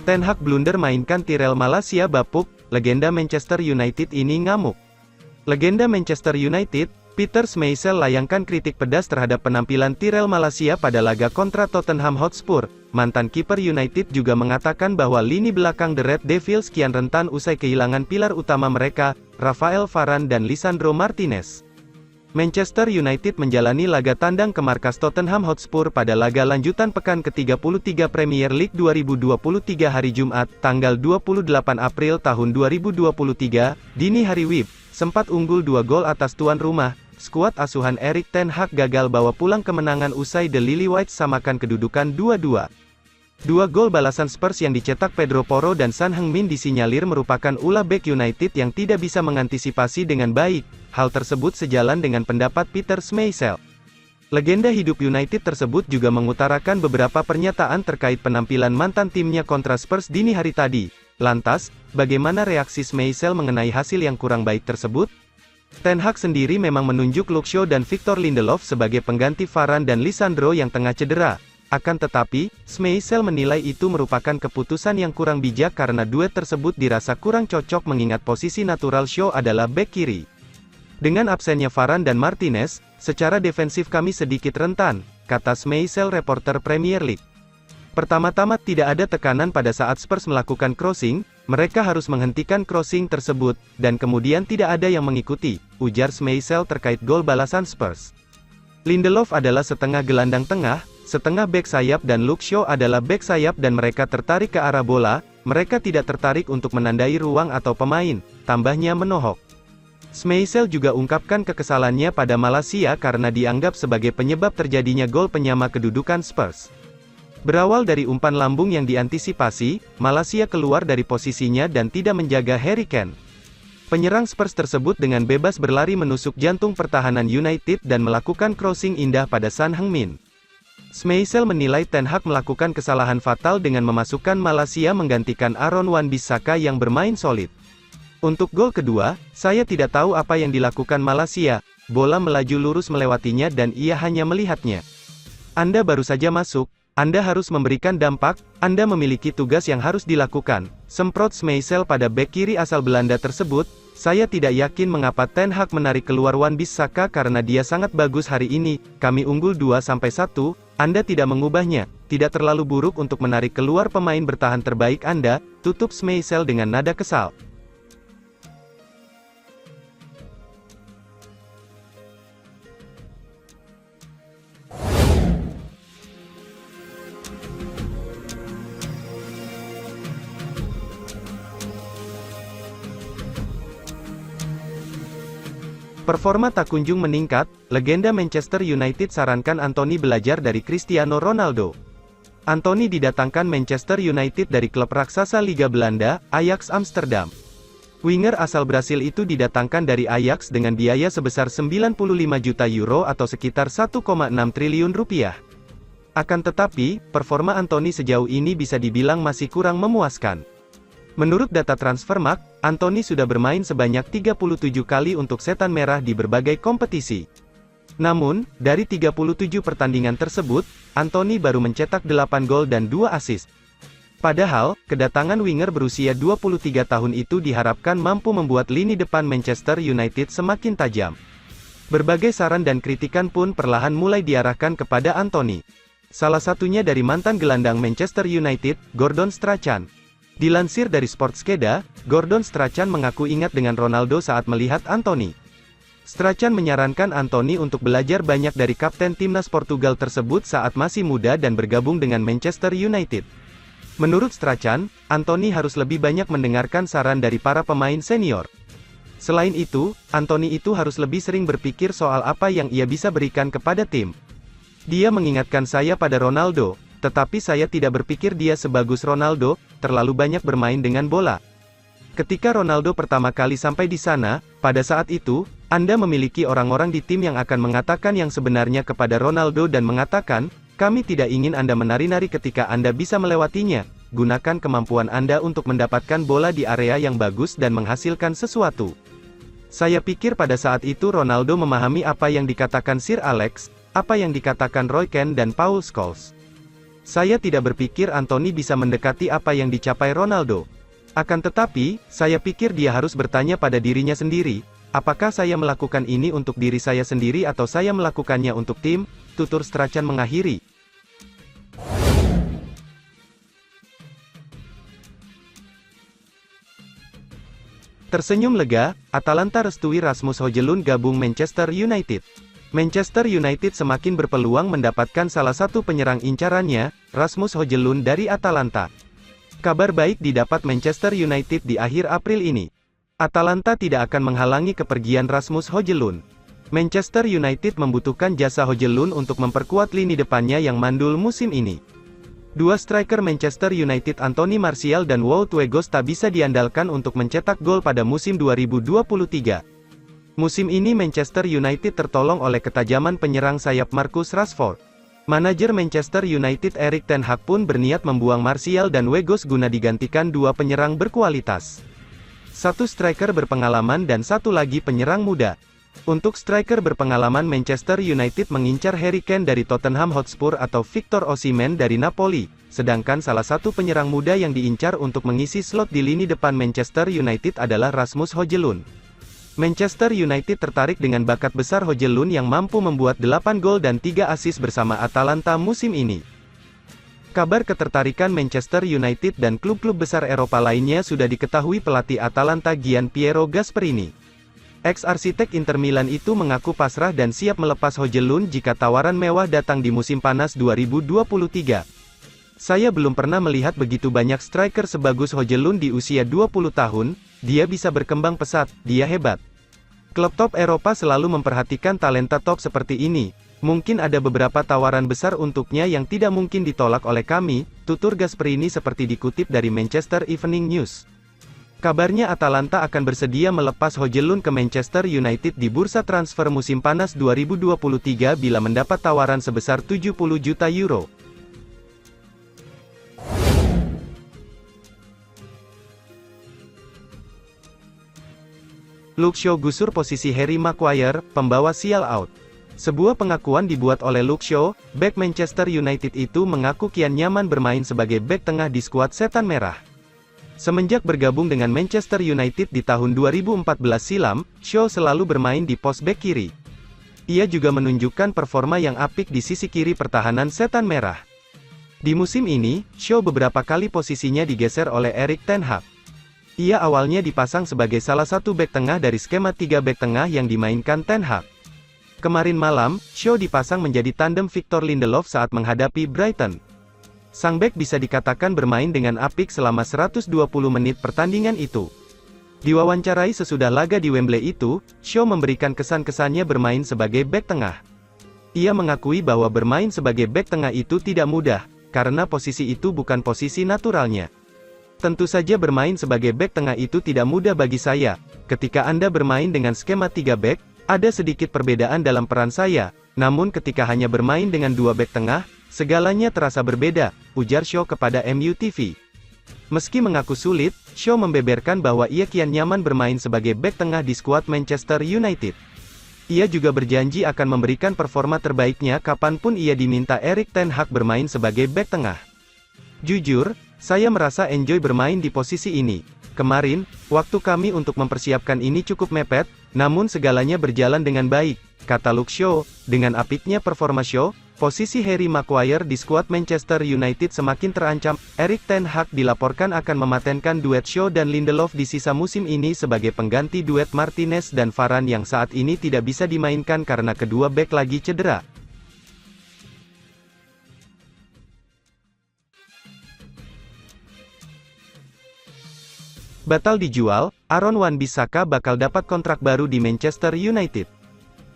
Ten Hag blunder mainkan Tyrell Malacia bapuk, legenda Manchester United ini ngamuk. Legenda Manchester United, Peter Schmeichel layangkan kritik pedas terhadap penampilan Tyrell Malacia pada laga kontra Tottenham Hotspur. Mantan kiper United juga mengatakan bahwa lini belakang The Red Devils kian rentan usai kehilangan pilar utama mereka, Rafael Varane dan Lisandro Martinez. Manchester United menjalani laga tandang ke markas Tottenham Hotspur pada laga lanjutan pekan ke-33 Premier League 2023 hari Jumat, tanggal 28 April tahun 2023, dini hari WIB, sempat unggul 2 gol atas tuan rumah. Skuad asuhan Erik ten Hag gagal bawa pulang kemenangan usai The Lily-Whites samakan kedudukan 2-2. 2 gol balasan Spurs yang dicetak Pedro Porro dan Son Heung-min disinyalir merupakan ulah bek United yang tidak bisa mengantisipasi dengan baik. Hal tersebut sejalan dengan pendapat Peter Schmeichel. Legenda hidup United tersebut juga mengutarakan beberapa pernyataan terkait penampilan mantan timnya kontra Spurs dini hari tadi. Lantas, bagaimana reaksi Schmeichel mengenai hasil yang kurang baik tersebut? Ten Hag sendiri memang menunjuk Luke Shaw dan Victor Lindelof sebagai pengganti Varane dan Lisandro yang tengah cedera. Akan tetapi, Schmeichel menilai itu merupakan keputusan yang kurang bijak karena duet tersebut dirasa kurang cocok mengingat posisi natural Shaw adalah bek kiri. Dengan absennya Varane dan Martinez, secara defensif kami sedikit rentan, kata Schmeichel reporter Premier League. Pertama-tama tidak ada tekanan pada saat Spurs melakukan crossing, mereka harus menghentikan crossing tersebut, dan kemudian tidak ada yang mengikuti, ujar Schmeichel terkait gol balasan Spurs. Lindelof adalah setengah gelandang tengah, setengah bek sayap dan Luke Shaw adalah bek sayap dan mereka tertarik ke arah bola, mereka tidak tertarik untuk menandai ruang atau pemain, tambahnya menohok. Schmeichel juga ungkapkan kekesalannya pada Malacia karena dianggap sebagai penyebab terjadinya gol penyama kedudukan Spurs. Berawal dari umpan lambung yang diantisipasi, Malacia keluar dari posisinya dan tidak menjaga Harry Kane. Penyerang Spurs tersebut dengan bebas berlari menusuk jantung pertahanan United dan melakukan crossing indah pada Son Heung-min. Schmeichel menilai Ten Hag melakukan kesalahan fatal dengan memasukkan Malacia menggantikan Aaron Wan-Bissaka yang bermain solid. Untuk gol kedua, saya tidak tahu apa yang dilakukan Malacia, bola melaju lurus melewatinya dan ia hanya melihatnya. Anda baru saja masuk, Anda harus memberikan dampak, Anda memiliki tugas yang harus dilakukan, semprot Schmeichel pada bek kiri asal Belanda tersebut. Saya tidak yakin mengapa Ten Hag menarik keluar Wan-Bissaka karena dia sangat bagus hari ini, kami unggul 2-1, Anda tidak mengubahnya, tidak terlalu buruk untuk menarik keluar pemain bertahan terbaik Anda, tutup Schmeichel dengan nada kesal. Performa tak kunjung meningkat, legenda Manchester United sarankan Anthony belajar dari Cristiano Ronaldo. Anthony didatangkan Manchester United dari klub raksasa Liga Belanda, Ajax Amsterdam. Winger asal Brasil itu didatangkan dari Ajax dengan biaya sebesar 95 juta euro atau sekitar 1,6 triliun rupiah. Akan tetapi, performa Anthony sejauh ini bisa dibilang masih kurang memuaskan. Menurut data Transfermarkt, Anthony sudah bermain sebanyak 37 kali untuk Setan Merah di berbagai kompetisi. Namun, dari 37 pertandingan tersebut, Anthony baru mencetak 8 gol dan 2 assist. Padahal, kedatangan winger berusia 23 tahun itu diharapkan mampu membuat lini depan Manchester United semakin tajam. Berbagai saran dan kritikan pun perlahan mulai diarahkan kepada Anthony. Salah satunya dari mantan gelandang Manchester United, Gordon Strachan. Dilansir dari Sportskeda, Gordon Strachan mengaku ingat dengan Ronaldo saat melihat Anthony. Strachan menyarankan Anthony untuk belajar banyak dari kapten timnas Portugal tersebut saat masih muda dan bergabung dengan Manchester United. Menurut Strachan, Anthony harus lebih banyak mendengarkan saran dari para pemain senior. Selain itu, Anthony itu harus lebih sering berpikir soal apa yang ia bisa berikan kepada tim. Dia mengingatkan saya pada Ronaldo, tetapi saya tidak berpikir dia sebagus Ronaldo, terlalu banyak bermain dengan bola. Ketika Ronaldo pertama kali sampai di sana, pada saat itu, Anda memiliki orang-orang di tim yang akan mengatakan yang sebenarnya kepada Ronaldo dan mengatakan, kami tidak ingin Anda menari-nari ketika Anda bisa melewatinya, gunakan kemampuan Anda untuk mendapatkan bola di area yang bagus dan menghasilkan sesuatu. Saya pikir pada saat itu Ronaldo memahami apa yang dikatakan Sir Alex, apa yang dikatakan Roy Keane dan Paul Scholes. Saya tidak berpikir Anthony bisa mendekati apa yang dicapai Ronaldo. Akan tetapi, saya pikir dia harus bertanya pada dirinya sendiri, apakah saya melakukan ini untuk diri saya sendiri atau saya melakukannya untuk tim, tutur Strachan mengakhiri. Tersenyum lega, Atalanta restui Rasmus Højlund gabung Manchester United. Manchester United semakin berpeluang mendapatkan salah satu penyerang incarannya, Rasmus Højlund dari Atalanta. Kabar baik didapat Manchester United di akhir April ini. Atalanta tidak akan menghalangi kepergian Rasmus Højlund. Manchester United membutuhkan jasa Højlund untuk memperkuat lini depannya yang mandul musim ini. Dua striker Manchester United Anthony Martial dan Wout Weghorst tak bisa diandalkan untuk mencetak gol pada musim 2023. Musim ini Manchester United tertolong oleh ketajaman penyerang sayap Marcus Rashford. Manajer Manchester United Erik ten Hag pun berniat membuang Martial dan Weghorst guna digantikan dua penyerang berkualitas. Satu striker berpengalaman dan satu lagi penyerang muda. Untuk striker berpengalaman Manchester United mengincar Harry Kane dari Tottenham Hotspur atau Victor Osimhen dari Napoli, sedangkan salah satu penyerang muda yang diincar untuk mengisi slot di lini depan Manchester United adalah Rasmus Højlund. Manchester United tertarik dengan bakat besar Højlund yang mampu membuat 8 gol dan 3 assist bersama Atalanta musim ini. Kabar ketertarikan Manchester United dan klub-klub besar Eropa lainnya sudah diketahui pelatih Atalanta Gian Piero Gasperini. Ex-arsitek Inter Milan itu mengaku pasrah dan siap melepas Højlund jika tawaran mewah datang di musim panas 2023. Saya belum pernah melihat begitu banyak striker sebagus Højlund di usia 20 tahun, dia bisa berkembang pesat, dia hebat. Klub top Eropa selalu memperhatikan talenta top seperti ini. Mungkin ada beberapa tawaran besar untuknya yang tidak mungkin ditolak oleh kami, tutur Gasperini seperti dikutip dari Manchester Evening News. Kabarnya Atalanta akan bersedia melepas Højlund ke Manchester United di bursa transfer musim panas 2023 bila mendapat tawaran sebesar 70 juta euro. Luke Shaw gusur posisi Harry Maguire, pembawa sial out. Sebuah pengakuan dibuat oleh Luke Shaw, bek Manchester United itu mengaku kian nyaman bermain sebagai bek tengah di skuad Setan Merah. Semenjak bergabung dengan Manchester United di tahun 2014 silam, Shaw selalu bermain di pos bek kiri. Ia juga menunjukkan performa yang apik di sisi kiri pertahanan Setan Merah. Di musim ini, Shaw beberapa kali posisinya digeser oleh Erik ten Hag. Ia awalnya dipasang sebagai salah satu bek tengah dari skema 3 bek tengah yang dimainkan ten Hag. Kemarin malam, Shaw dipasang menjadi tandem Victor Lindelof saat menghadapi Brighton. Sang bek bisa dikatakan bermain dengan apik selama 120 menit pertandingan itu. Diwawancarai sesudah laga di Wembley itu, Shaw memberikan kesan-kesannya bermain sebagai bek tengah. Ia mengakui bahwa bermain sebagai bek tengah itu tidak mudah, karena posisi itu bukan posisi naturalnya. Tentu saja bermain sebagai bek tengah itu tidak mudah bagi saya. Ketika Anda bermain dengan skema 3 bek, ada sedikit perbedaan dalam peran saya, namun ketika hanya bermain dengan 2 bek tengah, segalanya terasa berbeda, ujar Shaw kepada MUTV. Meski mengaku sulit, Shaw membeberkan bahwa ia kian nyaman bermain sebagai bek tengah di skuad Manchester United. Ia juga berjanji akan memberikan performa terbaiknya kapanpun ia diminta Erik ten Hag bermain sebagai bek tengah. Jujur, saya merasa enjoy bermain di posisi ini. Kemarin, waktu kami untuk mempersiapkan ini cukup mepet, namun segalanya berjalan dengan baik, kata Luke Shaw. Dengan apiknya performa Shaw, posisi Harry Maguire di skuad Manchester United semakin terancam. Erik ten Hag dilaporkan akan mematenkan duet Shaw dan Lindelof di sisa musim ini sebagai pengganti duet Martinez dan Varane yang saat ini tidak bisa dimainkan karena kedua bek lagi cedera. Batal dijual, Aaron Wan-Bissaka bakal dapat kontrak baru di Manchester United.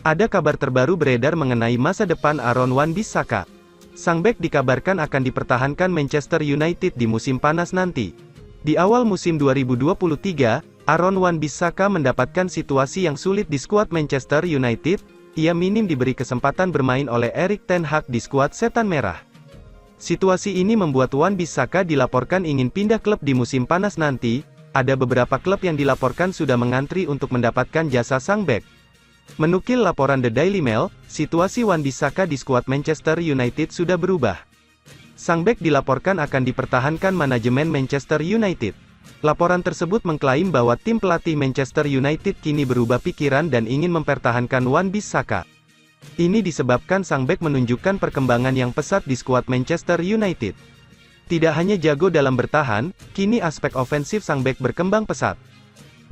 Ada kabar terbaru beredar mengenai masa depan Aaron Wan-Bissaka. Sang bek dikabarkan akan dipertahankan Manchester United di musim panas nanti. Di awal musim 2023, Aaron Wan-Bissaka mendapatkan situasi yang sulit di skuad Manchester United. Ia minim diberi kesempatan bermain oleh Erik ten Hag di skuad Setan Merah. Situasi ini membuat Wan-Bissaka dilaporkan ingin pindah klub di musim panas nanti. Ada beberapa klub yang dilaporkan sudah mengantri untuk mendapatkan jasa sang bek. Menukil laporan The Daily Mail, situasi Wan-Bissaka di skuad Manchester United sudah berubah. Sang bek dilaporkan akan dipertahankan manajemen Manchester United. Laporan tersebut mengklaim bahwa tim pelatih Manchester United kini berubah pikiran dan ingin mempertahankan Wan-Bissaka. Ini disebabkan sang bek menunjukkan perkembangan yang pesat di skuad Manchester United. Tidak hanya jago dalam bertahan, kini aspek ofensif sang bek berkembang pesat.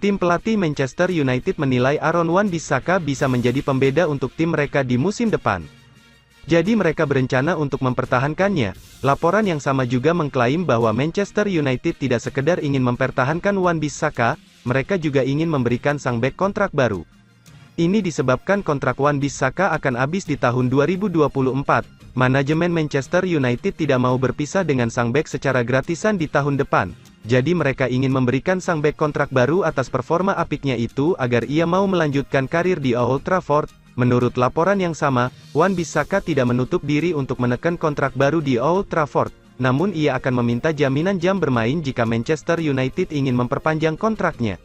Tim pelatih Manchester United menilai Aaron Wan-Bissaka bisa menjadi pembeda untuk tim mereka di musim depan. Jadi mereka berencana untuk mempertahankannya. Laporan yang sama juga mengklaim bahwa Manchester United tidak sekedar ingin mempertahankan Wan-Bissaka, mereka juga ingin memberikan sang bek kontrak baru. Ini disebabkan kontrak Wan-Bissaka akan habis di tahun 2024. Manajemen Manchester United tidak mau berpisah dengan sang bek secara gratisan di tahun depan. Jadi mereka ingin memberikan sang bek kontrak baru atas performa apiknya itu agar ia mau melanjutkan karir di Old Trafford. Menurut laporan yang sama, Wan-Bissaka tidak menutup diri untuk menekan kontrak baru di Old Trafford. Namun ia akan meminta jaminan jam bermain jika Manchester United ingin memperpanjang kontraknya.